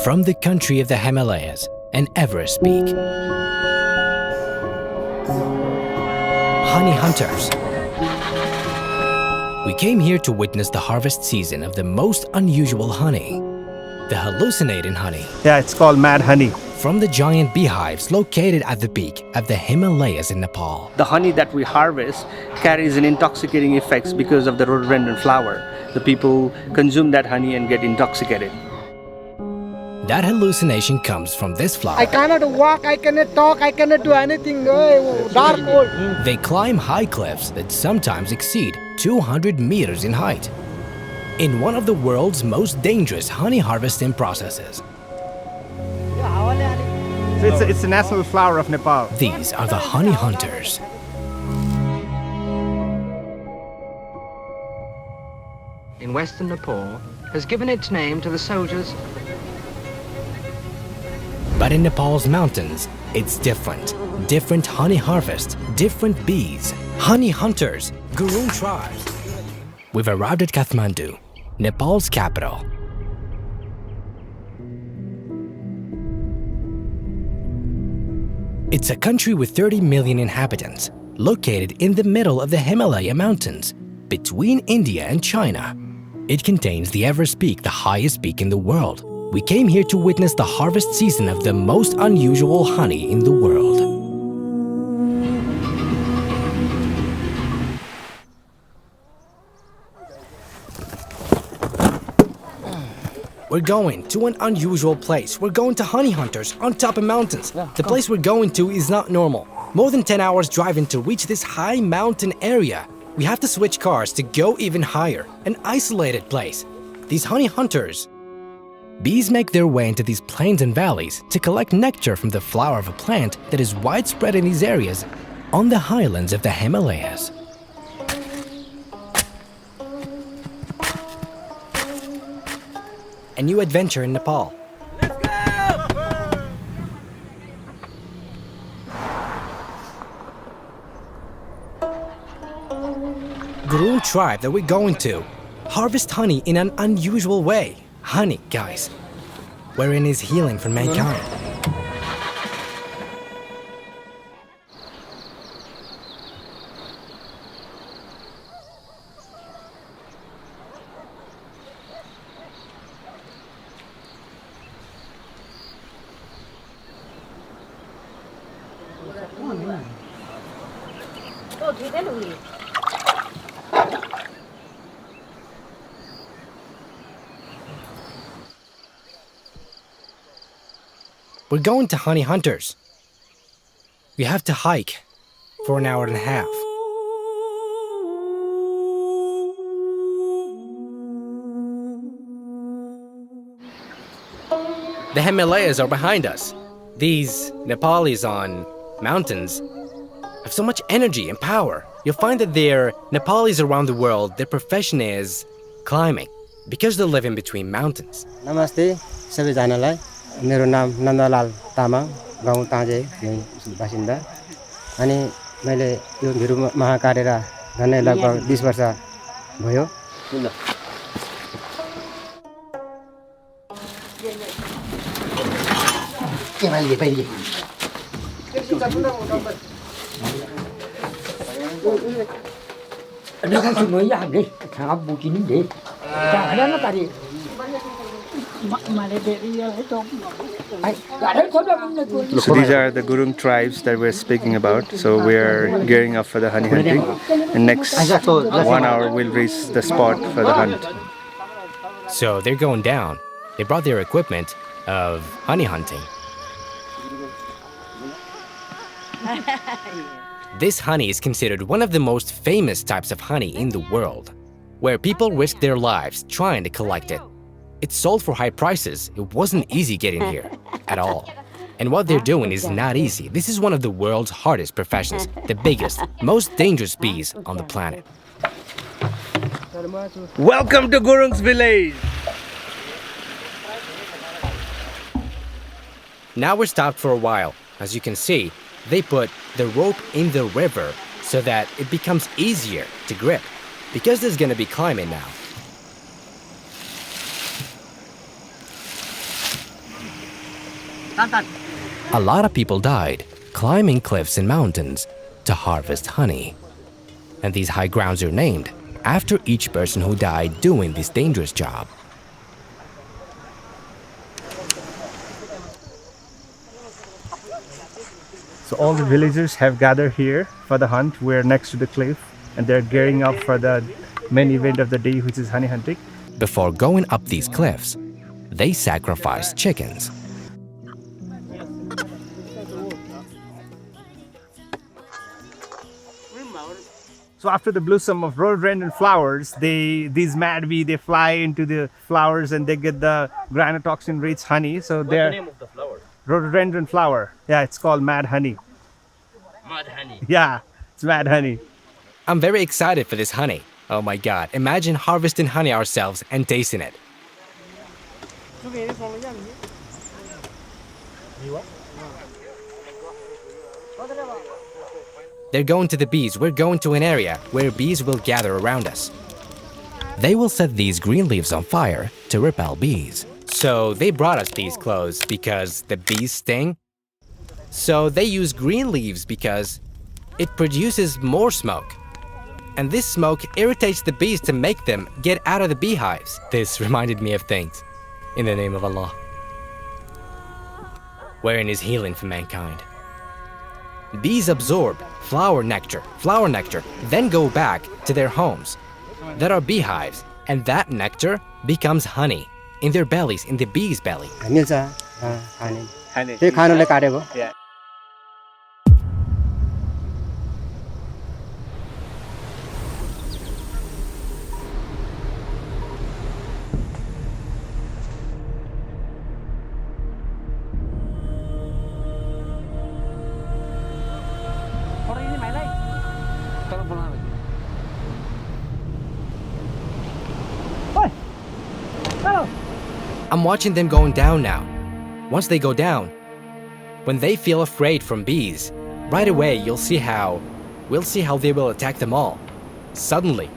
From the country of the Himalayas and Everest Peak, honey hunters. We came here to witness the harvest season of the most unusual honey, the hallucinating honey. Yeah, it's called mad honey. From the giant beehives located at the peak of the Himalayas in Nepal. The honey that we harvest carries an intoxicating effects because of the rhododendron flower. The people consume that honey and get intoxicated. That hallucination comes from this flower. I cannot walk, I cannot talk, I cannot do anything. Dark cold. They climb high cliffs that sometimes exceed 200 meters in height. In one of the world's most dangerous honey harvesting processes. So it's the national flower of Nepal. These are the honey hunters. In western Nepal has given its name to the soldiers. But in Nepal's mountains, it's different. Different honey harvest, different bees, honey hunters, Gurung tribes. We've arrived at Kathmandu, Nepal's capital. It's a country with 30 million inhabitants, located in the middle of the Himalaya mountains, between India and China. It contains the Everest Peak, the highest peak in the world. We came here to witness the harvest season of the most unusual honey in the world. We're going to an unusual place. We're going to honey hunters on top of mountains. The place we're going to is not normal. More than 10 hours driving to reach this high mountain area. We have to switch cars to go even higher, an isolated place. These honey hunters. Bees make their way into these plains and valleys to collect nectar from the flower of a plant that is widespread in these areas on the highlands of the Himalayas. A new adventure in Nepal. Let's go! Gurung tribe that we're going to harvest honey in an unusual way. Honey, guys, wherein is healing for mankind. We're going to honey hunters. We have to hike for an hour and a half. The Himalayas are behind us. These Nepalis on mountains have so much energy and power. You'll find that they're Nepalis around the world, their profession is climbing because they live in between mountains. Namaste, सबैजनालाई मेरो नाम नन्दलाल तामाङ गाउँ ताजे बासिन्दा अनि मैले यो भिरु महाकारेर झन्डै लगभग 20 वर्ष भयो के मैले पहिले 내가 지금 야네 장아 보기는데 자 하나는 다리 So these are the Gurung tribes that we're speaking about. So we're gearing up for the honey hunting. And next 1 hour we'll reach the spot for the hunt. So they're going down. They brought their equipment of honey hunting. This honey is considered one of the most famous types of honey in the world, where people risk their lives trying to collect it. It's sold for high prices. It wasn't easy getting here at all. And what they're doing is not easy. This is one of the world's hardest professions, the biggest, most dangerous bees on the planet. Welcome to Gurung's village! Now we're stopped for a while. As you can see, they put the rope in the river so that it becomes easier to grip, because there's going to be climbing now. A lot of people died climbing cliffs and mountains to harvest honey. And these high grounds are named after each person who died doing this dangerous job. So all the villagers have gathered here for the hunt. We're next to the cliff and they're gearing up for the main event of the day, which is honey hunting. Before going up these cliffs, they sacrifice chickens. So after the blossom of rhododendron flowers, these mad bee, they fly into the flowers and they get the granotoxin-rich honey. So they're... What's the name of the flower? Rhododendron flower. Yeah, it's called mad honey. Mad honey. Yeah, it's mad honey. I'm very excited for this honey. Oh my god, imagine harvesting honey ourselves and tasting it. They're going to the bees. We're going to an area where bees will gather around us. They will set these green leaves on fire to repel bees. So they brought us these clothes because the bees sting. So they use green leaves because it produces more smoke. And this smoke irritates the bees to make them get out of the beehives. This reminded me of things. In the name of Allah. Wherein is healing for mankind. Bees absorb flower nectar, then go back to their homes that are beehives, and that nectar becomes honey in their bellies, in the bee's belly. Honey. Yeah. I'm watching them going down now. Once they go down, when they feel afraid from bees, right away we'll see how they will attack them all. Suddenly.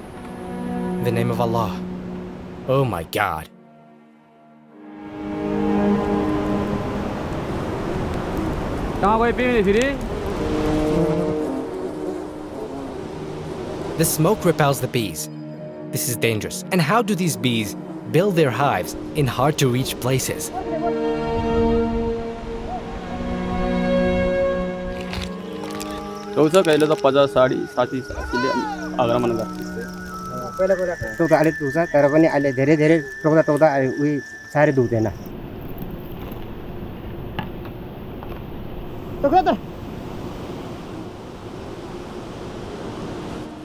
In the name of Allah. Oh my God. The smoke repels the bees. This is dangerous. And how do these bees build their hives in hard-to-reach places?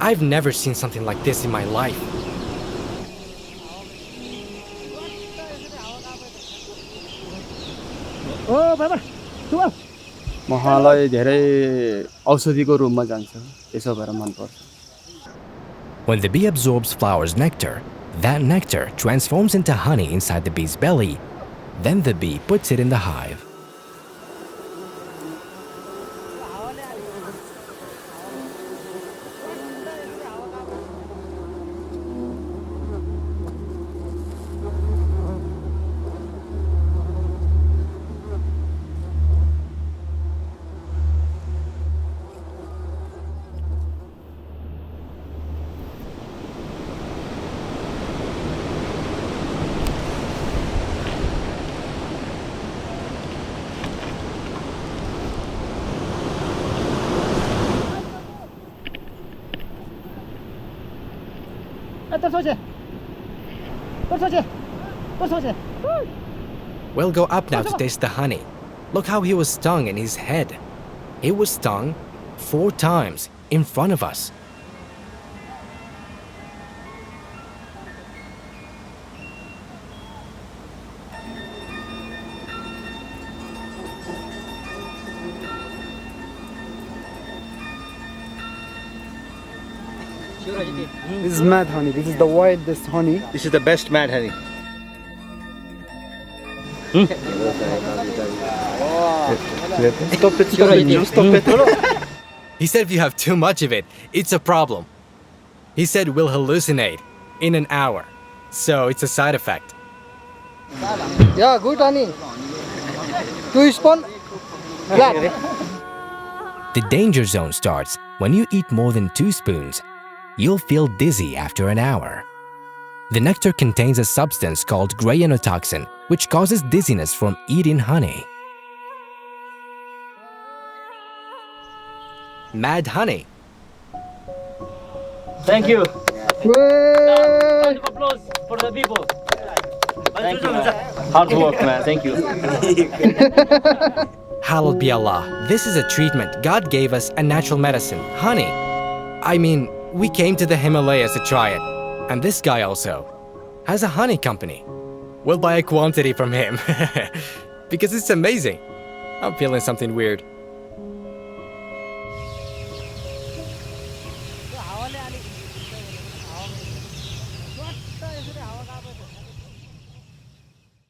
I've never seen something like this in my life. When the bee absorbs flower's nectar, that nectar transforms into honey inside the bee's belly. Then the bee puts it in the hive. We'll go up now to taste the honey. Look how he was stung in his head. He was stung 4 times in front of us. This is mad honey. This is the wildest honey. This is the best mad honey. Stop it. He said if you have too much of it, it's a problem. He said we'll hallucinate in an hour. So it's a side effect. Yeah, good honey. 2 spoon. Black. The danger zone starts when you eat more than 2 spoons. You'll feel dizzy after an hour. The nectar contains a substance called grayanotoxin, which causes dizziness from eating honey. Mad honey. Thank you. Whoa. Round of applause for the people. Thank you, man. Hard work, man. Thank you. Hallowed be Allah. This is a treatment God gave us, a natural medicine, honey. I mean, we came to the Himalayas to try it. And this guy also has a honey company. We'll buy a quantity from him. Because it's amazing. I'm feeling something weird.